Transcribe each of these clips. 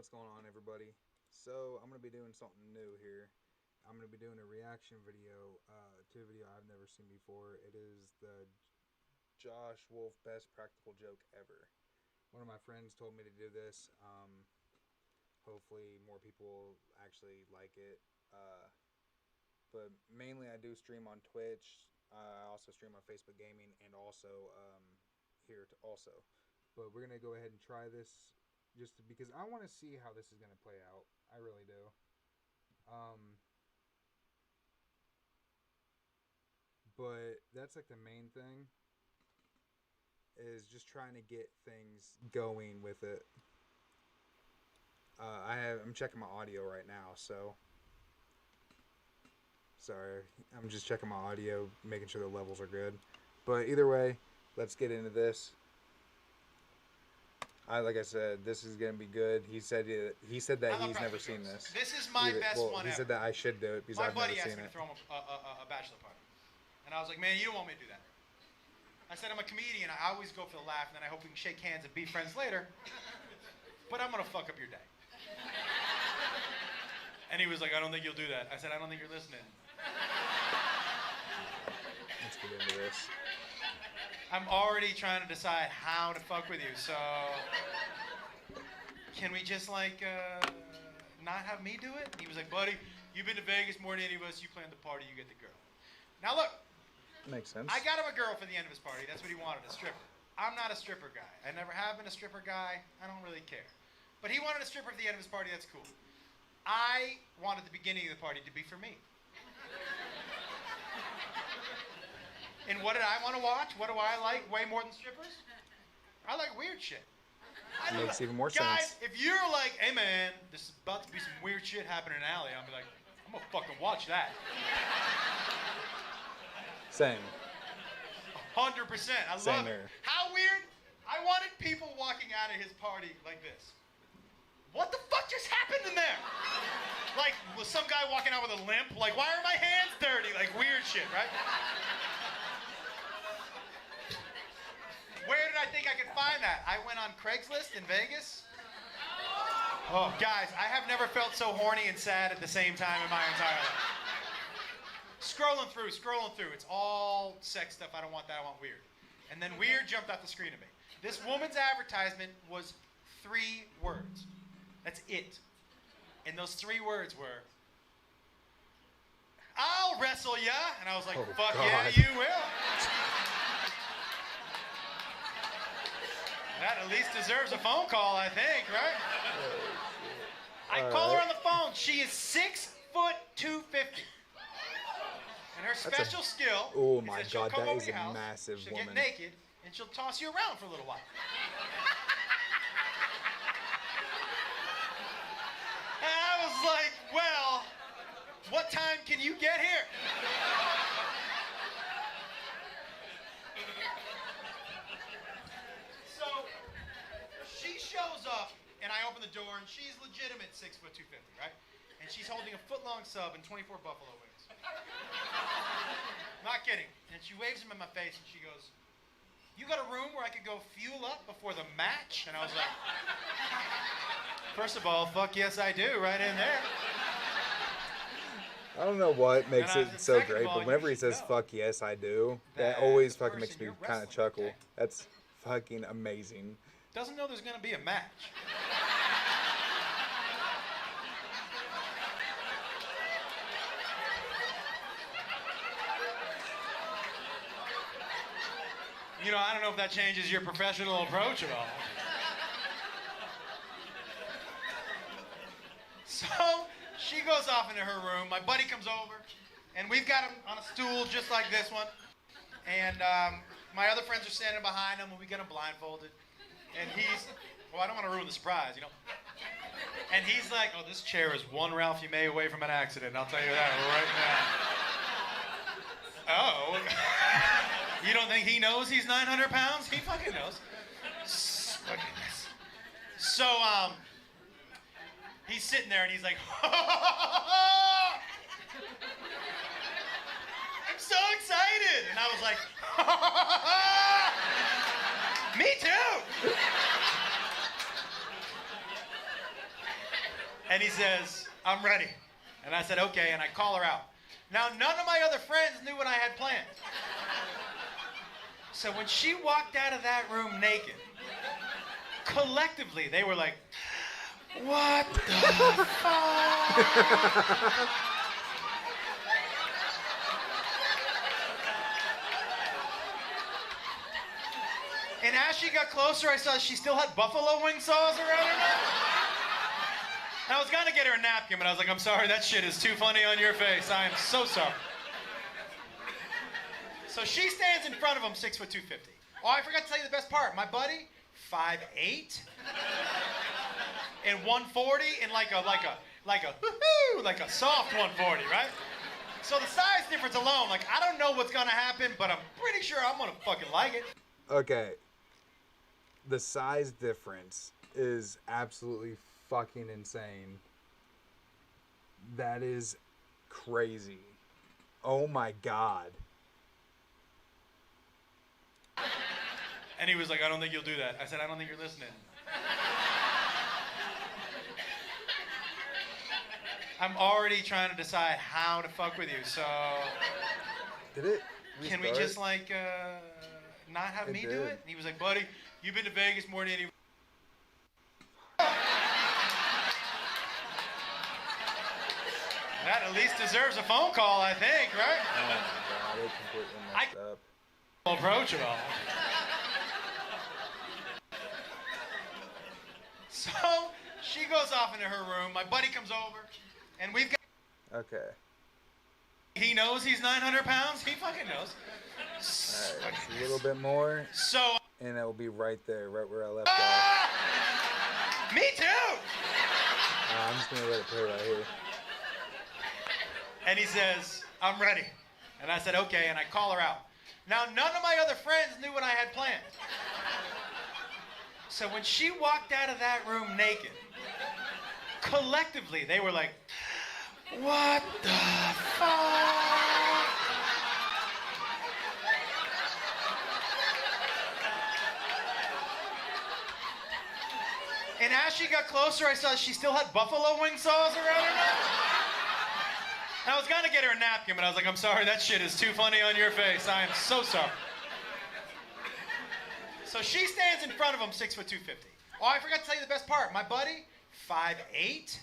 what's going on, everybody? So, I'm going to be doing something new here. I'm going to be doing a reaction video to a video I've never seen before. It is the Josh Wolf Best Practical Joke Ever. One of my friends told me to do this. Hopefully, more people will actually like it. But mainly, I do stream on Twitch. I also stream on Facebook Gaming and also here also. But we're going to go ahead and try this because I want to see how this is going to play out. I really do. But that's like the main thing is just trying to get things going with it. I'm checking my audio right now, so sorry. I'm just checking my audio, making sure the levels are good. But either way, let's get into this. Like I said, this is gonna be good. He said that he's never seen this. This is my best one He ever. said that I should do it because I've never seen it. My buddy asked me to throw him a bachelor party, and I was like, man, you don't want me to do that. I said I'm a comedian. I always go for the laugh, and then I hope we can shake hands and be friends later. But I'm gonna fuck up your day. And he was like, I don't think you'll do that. I said, I don't think you're listening. Let's get into this. I'm already trying to decide how to fuck with you, so can we just like not have me do it? He was like, buddy, you've been to Vegas more than any of us. You planned the party, you get the girl. Now look, Makes sense. I got him a girl for the end of his party. That's what he wanted, a stripper. I'm not a stripper guy. I never have been a stripper guy. I don't really care. But he wanted a stripper for the end of his party. That's cool. I wanted the beginning of the party to be for me. And what did I want to watch? What do I like way more than strippers? I like weird shit. Makes even more Guys, sense. if you're like, hey man, this is about to be some weird shit happening in an alley, I'll be like, I'm gonna fucking watch that. Same. 100%. I Same love here. it. How weird? I wanted people walking out of his party like this. What the fuck just happened in there? Like, was some guy walking out with a limp? Like, why are my hands dirty? Like, weird shit, right? Where did I think I could find that? I went on Craigslist in Vegas. Oh, guys, I have never felt so horny and sad at the same time in my entire life. Scrolling through. It's all sex stuff. I don't want that. I want weird. And then weird jumped off the screen at me. This woman's advertisement was 3 words. That's it. And those 3 words were, I'll wrestle ya. And I was like, fuck God. yeah, you will. That at least deserves a phone call, I think, right? I call her on the phone. She is 6'250". And her special skill oh is my that she'll God, come that over is to your a house, massive she'll woman. get naked, and she'll toss you around for a little while. And I was like, well, what time can you get here? So she shows up, and I open the door, and she's legitimate 6'250", right? And she's holding a foot-long sub and 24 buffalo wings. Not kidding. And she waves them in my face, and she goes, you got a room where I could go fuel up before the match? And I was like, first of all, fuck yes I do, right in there. I don't know what makes And I it said, so second of great, all, but whenever you he says should know "fuck yes, I do," that that always the fucking person makes me you're kind of wrestling, chuckle. okay? That's fucking amazing. Doesn't know there's going to be a match. You know, I don't know if that changes your professional approach at all. So she goes off into her room. My buddy comes over, and we've got him on a stool just like this one. And my other friends are standing behind him, and we get him blindfolded. And he's, well, I don't want to ruin the surprise, you know. And he's like, oh, this chair is one Ralphie May away from an accident. I'll tell you that right now. Oh. You don't think he knows he's 900 pounds? He fucking knows. Look at this. So, he's sitting there and he's like, I'm so excited. And I was like, me too. And he says, I'm ready. And I said, okay, and I call her out. Now, none of my other friends knew what I had planned. So when she walked out of that room naked, collectively, they were like, what the fuck? And as she got closer, I saw she still had buffalo wing sauce around her neck. And I was gonna get her a napkin, but I was like, I'm sorry, that shit is too funny on your face. I am so sorry. So she stands in front of him, 6'2", 250. Oh, I forgot to tell you the best part. My buddy, 5'8", and 140, and like a soft 140, right? So the size difference alone, like I don't know what's gonna happen, but I'm pretty sure I'm gonna fucking like it. Okay. The size difference is absolutely fucking insane. That is crazy. Oh my God. And he was like, I don't think you'll do that. I said, I don't think you're listening. I'm already trying to decide how to fuck with you, so... Did it restart? Can we just, like, not have me do it? And he was like, buddy, you've been to Vegas more than any... That at least deserves a phone call, I think, right? Oh my God, it completely messed up. Approachable. So she goes off into her room. My buddy comes over, and we've got. Okay. He knows he's 900 pounds. He fucking knows. All right, just a little bit more. So. And it will be right there, right where I left off. Me too. I'm just gonna let it play right here. And he says, I'm ready. And I said, okay, and I call her out. Now, none of my other friends knew what I had planned. So when she walked out of that room naked, collectively, they were like, what the fuck? And as she got closer, I saw she still had buffalo wing sauce around her neck. And I was gonna get her a napkin, but I was like, I'm sorry, that shit is too funny on your face. I am so sorry. So she stands in front of him, 6'2", 250. Oh, I forgot to tell you the best part. My buddy, 5'8",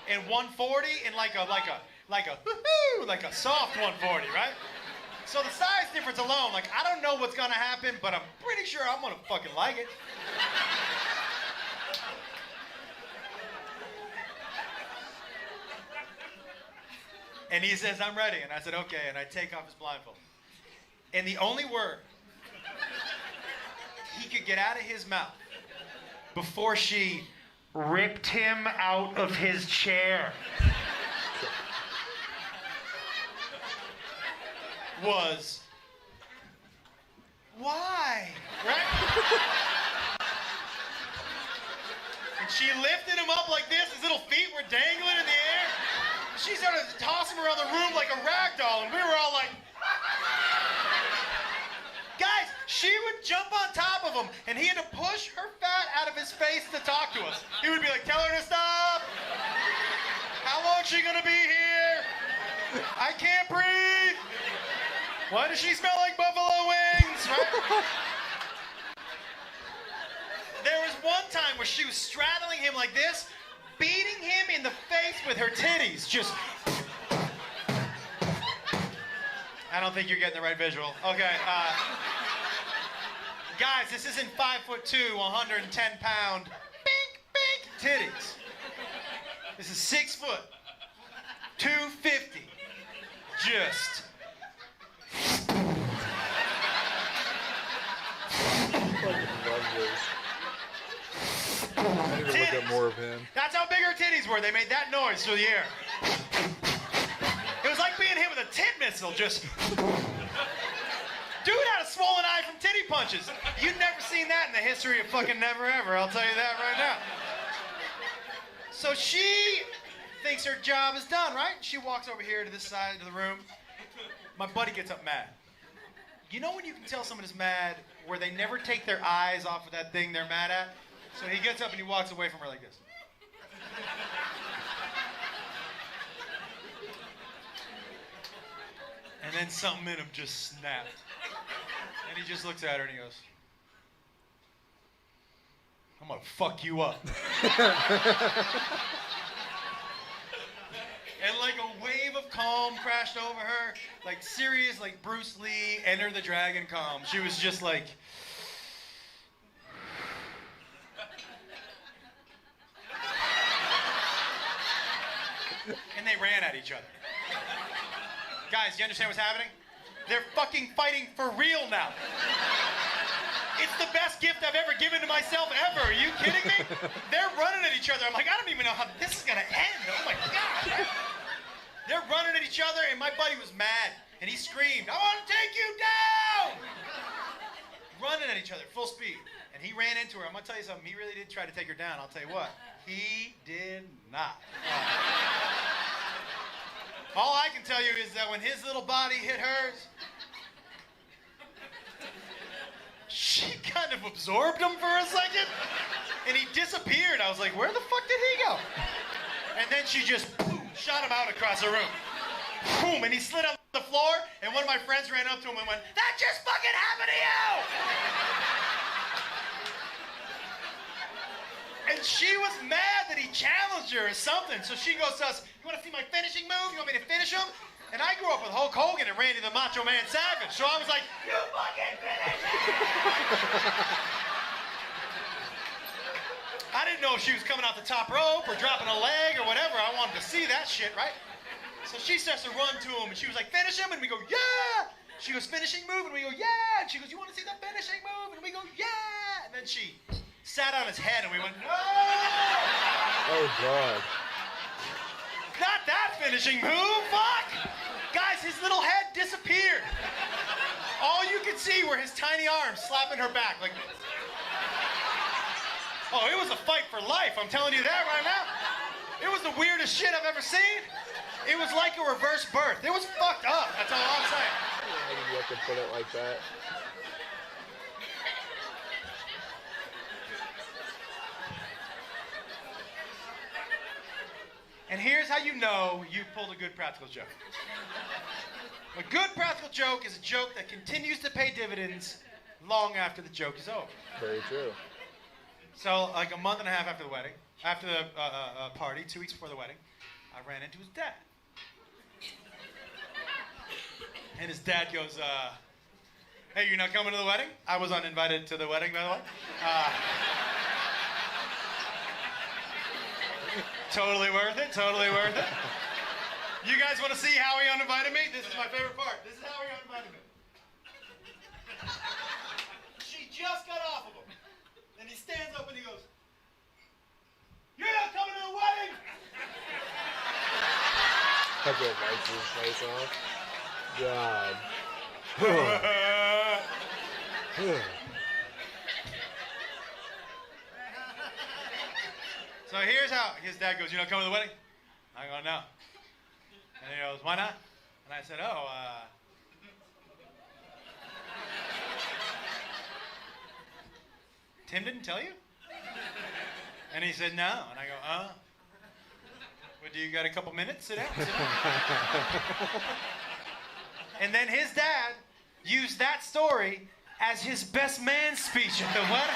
and 140, and like a soft 140, right? So the size difference alone, like I don't know what's gonna happen, but I'm pretty sure I'm gonna fucking like it. And he says, I'm ready. And I said, okay. And I take off his blindfold. And the only word he could get out of his mouth before she ripped him out of his chair was, why? Right? And she lifted him up like this. His little feet were dangling in the air. She started to toss him around the room like a rag doll, and we were all like... Guys, she would jump on top of him, and he had to push her fat out of his face to talk to us. He would be like, tell her to stop. How long is she gonna be here? I can't breathe. Why does she smell like buffalo wings? Right? There was one time where she was straddling him like this, beating him in the face with her titties. Just. I don't think you're getting the right visual. Okay. Guys, this isn't 5'2", 110-pound, bink, bink titties. This is 6 foot, 250. Just. I need to look up more of him. That's how big her titties were. They made that noise through the air. It was like being hit with a tit missile. Just. Dude had a swollen eye from titty punches. You've never seen that in the history of fucking never ever. I'll tell you that right now. So she thinks her job is done, right? She walks over here to this side of the room. My buddy gets up mad. You know when you can tell someone is mad where they never take their eyes off of that thing they're mad at? So he gets up and he walks away from her like this. And then something in him just snapped. And he just looks at her and he goes, I'm gonna fuck you up. And like a wave of calm crashed over her, like serious, like Bruce Lee, Enter the Dragon calm. She was just like, and they ran at each other. Guys, you understand what's happening? They're fucking fighting for real now. It's the best gift I've ever given to myself ever. Are you kidding me? They're running at each other. I'm like, I don't even know how this is gonna end. Oh my God. They're running at each other, and my buddy was mad, and he screamed, I want to take you down! Running at each other, full speed. And he ran into her. I'm gonna tell you something, he really did try to take her down. I'll tell you what, he did not. All I can tell you is that when his little body hit hers, she kind of absorbed him for a second, and he disappeared. I was like, where the fuck did he go? And then she just boom, shot him out across the room. Boom, and he slid on the floor, and one of my friends ran up to him and went, that just fucking happened to you! And she was mad that he challenged her or something, so she goes to us, you want to see my finishing move? You want me to finish him? And I grew up with Hulk Hogan and Randy the Macho Man Savage, so I was like, you fucking finish him! I didn't know if she was coming out the top rope or dropping a leg or whatever. I wanted to see that shit, right? So she starts to run to him, and she was like, finish him, and we go, yeah! She goes, finishing move, and we go, yeah! And she goes, you want to see the finishing move? And we go, yeah! And then she sat on his head, and we went, no! Oh, God. Not that finishing move, fuck! Guys, his little head disappeared. All you could see were his tiny arms slapping her back, like... Oh, it was a fight for life, I'm telling you that right now. It was the weirdest shit I've ever seen. It was like a reverse birth. It was fucked up, that's all I'm saying. Yeah, you have to put it like that. And here's how you know you pulled a good practical joke. A good practical joke is a joke that continues to pay dividends long after the joke is over. Very true. So, like a month and a half after the wedding, after the party, 2 weeks before the wedding, I ran into his dad. And his dad goes, hey, you're not coming to the wedding? I was uninvited to the wedding, by the way. Totally worth it, totally worth it. You guys want to see how he uninvited me? This is my favorite part. This is how he uninvited me. She just got off of him. And he stands up and he goes, you're not coming to the wedding! Fucking wipes his face off. God. So here's how his dad goes, you're not coming to the wedding? I go, no. And he goes, why not? And I said, Tim didn't tell you? And he said, no. And I go, well, do you got a couple minutes? Sit down. And then his dad used that story as his best man speech at the wedding.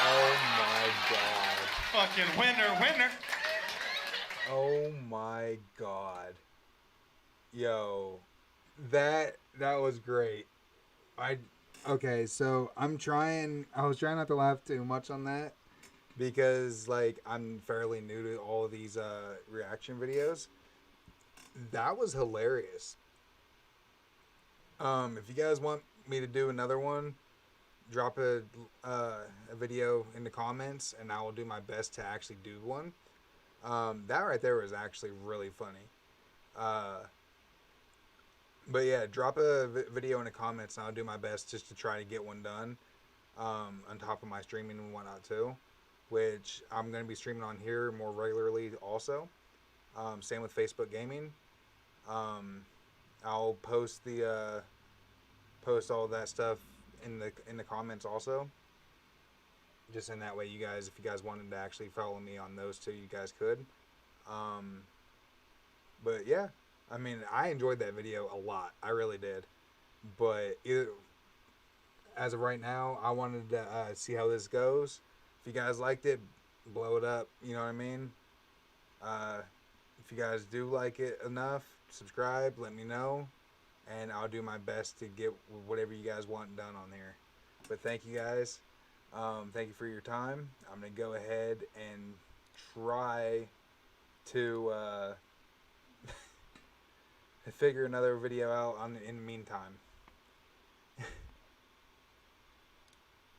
Oh my God. Fucking winner. Oh my God. Yo, that was great. Okay, so I was trying not to laugh too much on that because like I'm fairly new to all of these reaction videos. That was hilarious. If you guys want me to do another one, drop a video in the comments and I will do my best to actually do one. That right there was actually really funny. But yeah, drop a video in the comments and I'll do my best just to try to get one done on top of my streaming and whatnot too, which I'm going to be streaming on here more regularly also. Same with Facebook Gaming. I'll post all that stuff in the comments also. just in that way, you guys, if you guys wanted to actually follow me on those two, you guys could. Um, but yeah, I mean, I enjoyed that video a lot. I really did. But as of right now, I wanted to see how this goes. If you guys liked it, blow it up. You know what I mean? Uh, if you guys do like it enough, subscribe, let me know, and I'll do my best to get whatever you guys want done on there. But thank you guys. Thank you for your time. I'm going to go ahead and try to figure another video out in the meantime.